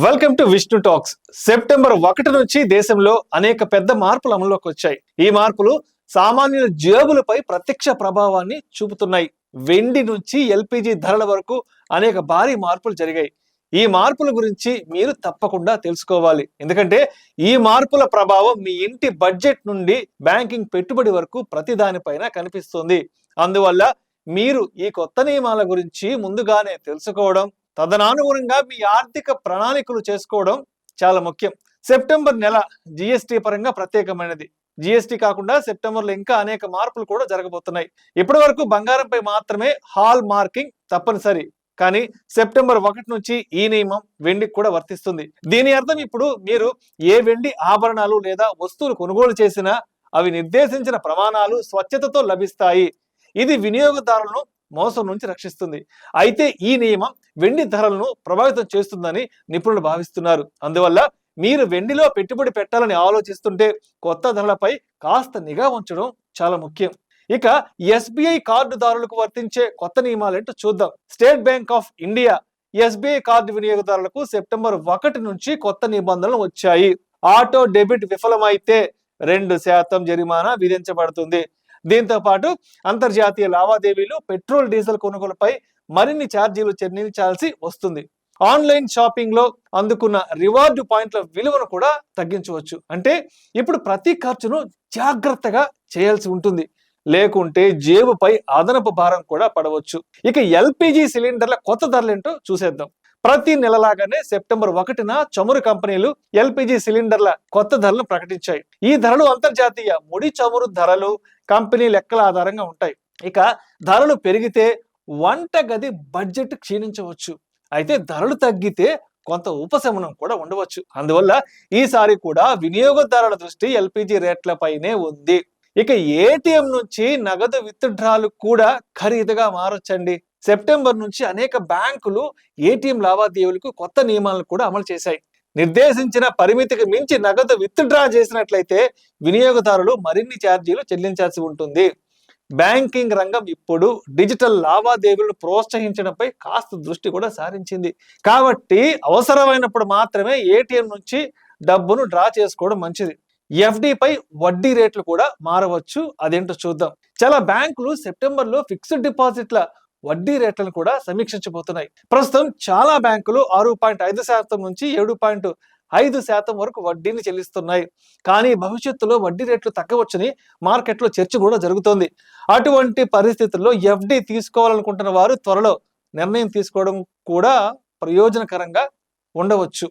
Welcome to Vishnu talks. September 1 నుంచి దేశంలో అనేక పెద్ద మార్పులు అమల్లోకి వచ్చాయి. ఈ మార్పులు సామాన్యుల జేబులపై ప్రత్యక్ష ప్రభావాన్ని చూపుతున్నాయి. వెండి నుంచి ఎల్పిజి ధరల వరకు అనేక భారీ మార్పులు జరిగాయి. ఈ మార్పుల గురించి మీరు తప్పకుండా తెలుసుకోవాలి. ఎందుకంటే ఈ మార్పుల ప్రభావం మీ ఇంటి బడ్జెట్ నుండి బ్యాంకింగ్ పెట్టుబడి వరకు ప్రతి దానిపైన కనిపిస్తుంది. అందువల్ల మీరు ఈ కొత్త నియమాల గురించి ముందుగానే తెలుసుకోవడం, తదనుగుణంగా మీ ఆర్థిక ప్రణాళికలు చేసుకోవడం చాలా ముఖ్యం. సెప్టెంబర్ నెల జిఎస్టీ పరంగా ప్రత్యేకమైనది. జిఎస్టీ కాకుండా సెప్టెంబర్లో ఇంకా అనేక మార్పులు కూడా జరగబోతున్నాయి. ఇప్పటి వరకు బంగారంపై మాత్రమే హాల్ మార్కింగ్ తప్పనిసరి. కానీ సెప్టెంబర్ 1 నుంచి ఈ నియమం వెండికి కూడా వర్తిస్తుంది. దీని అర్థం ఇప్పుడు మీరు ఏ వెండి ఆభరణాలు లేదా వస్తువులు కొనుగోలు చేసినా అవి నిర్దేశించిన ప్రమాణాలు, స్వచ్ఛతతో లభిస్తాయి. ఇది వినియోగదారులను మోసం నుంచి రక్షిస్తుంది. అయితే ఈ నియమం వెండి ధరలను ప్రభావితం చేస్తుందని నిపుణులు భావిస్తున్నారు. అందువల్ల మీరు వెండిలో పెట్టుబడి పెట్టాలని ఆలోచిస్తుంటే కొత్త ధరలపై కాస్త నిఘా ఉంచడం చాలా ముఖ్యం. ఇక ఎస్బీఐ కార్డుదారులకు వర్తించే కొత్త నియమాలేంటో చూద్దాం. State bank of India SBI card వినియోగదారులకు సెప్టెంబర్ 1 నుంచి కొత్త నిబంధనలు వచ్చాయి. ఆటో డెబిట్ విఫలమైతే 2% జరిమానా విధించబడుతుంది. దీంతో పాటు అంతర్జాతీయ లావాదేవీలు, పెట్రోల్, డీజిల్ కొనుగోలుపై మరిన్ని ఛార్జీలు చెల్లించాల్సి వస్తుంది. ఆన్లైన్ షాపింగ్ లో అందుకున్న రివార్డు పాయింట్ల విలువను కూడా తగ్గించవచ్చు. అంటే ఇప్పుడు ప్రతి ఖర్చును జాగ్రత్తగా చేయాల్సి ఉంటుంది, లేకుంటే జేబుపై అదనపు భారం కూడా పడవచ్చు. ఇక ఎల్పిజి సిలిండర్ల కొత్త ధరలేంటో చూసేద్దాం. ప్రతి నెలలాగానే సెప్టెంబర్ 1న చమురు కంపెనీలు ఎల్పిజి సిలిండర్ల కొత్త ధరలను ప్రకటించాయి. ఈ ధరలు అంతర్జాతీయ ముడి చమురు ధరలు, కంపెనీ లెక్కల ఆధారంగా ఉంటాయి. ఇక ధరలు పెరిగితే వంటగది బడ్జెట్ క్షీణించవచ్చు. అయితే ధరలు తగ్గితే కొంత ఉపశమనం కూడా ఉండవచ్చు. అందువల్ల ఈసారి కూడా వినియోగదారుల దృష్టి ఎల్పిజి రేట్లపైనే ఉంది. ఇక ఏటీఎం నుంచి నగదు విత్డ్రాలు కూడా ఖరీదుగా మారొచ్చండి. సెప్టెంబర్ నుంచి అనేక బ్యాంకులు ఏటీఎం లావాదేవీలకు కొత్త నియమాలను కూడా అమలు చేశాయి. నిర్దేశించిన పరిమితికి మించి నగదు విత్డ్రా చేసినట్లయితే వినియోగదారులు మరిన్ని ఛార్జీలు చెల్లించాల్సి ఉంటుంది. బ్యాంకింగ్ రంగం ఇప్పుడు డిజిటల్ లావాదేవీలను ప్రోత్సహించడంపై కాస్త దృష్టి కూడా సారించింది. కాబట్టి అవసరమైనప్పుడు మాత్రమే ఏటీఎం నుంచి డబ్బును డ్రా చేసుకోవడం మంచిది. ఎఫ్డిపై వడ్డీ రేట్లు కూడా మారవచ్చు. అదేంటో చూద్దాం. చాలా బ్యాంకులు సెప్టెంబర్లో ఫిక్స్డ్ డిపాజిట్ల వడ్డీ రేట్లను కూడా సమీక్షించబోతున్నాయి. ప్రస్తుతం చాలా బ్యాంకులు 6.5% నుంచి 7.5% వరకు వడ్డీని చెల్లిస్తున్నాయి. కానీ భవిష్యత్తులో వడ్డీ రేట్లు తగ్గవచ్చని మార్కెట్లో చర్చ కూడా జరుగుతోంది. అటువంటి పరిస్థితుల్లో ఎఫ్డి తీసుకోవాలనుకుంటున్న వారు త్వరలో నిర్ణయం తీసుకోవడం కూడా ప్రయోజనకరంగా ఉండవచ్చు.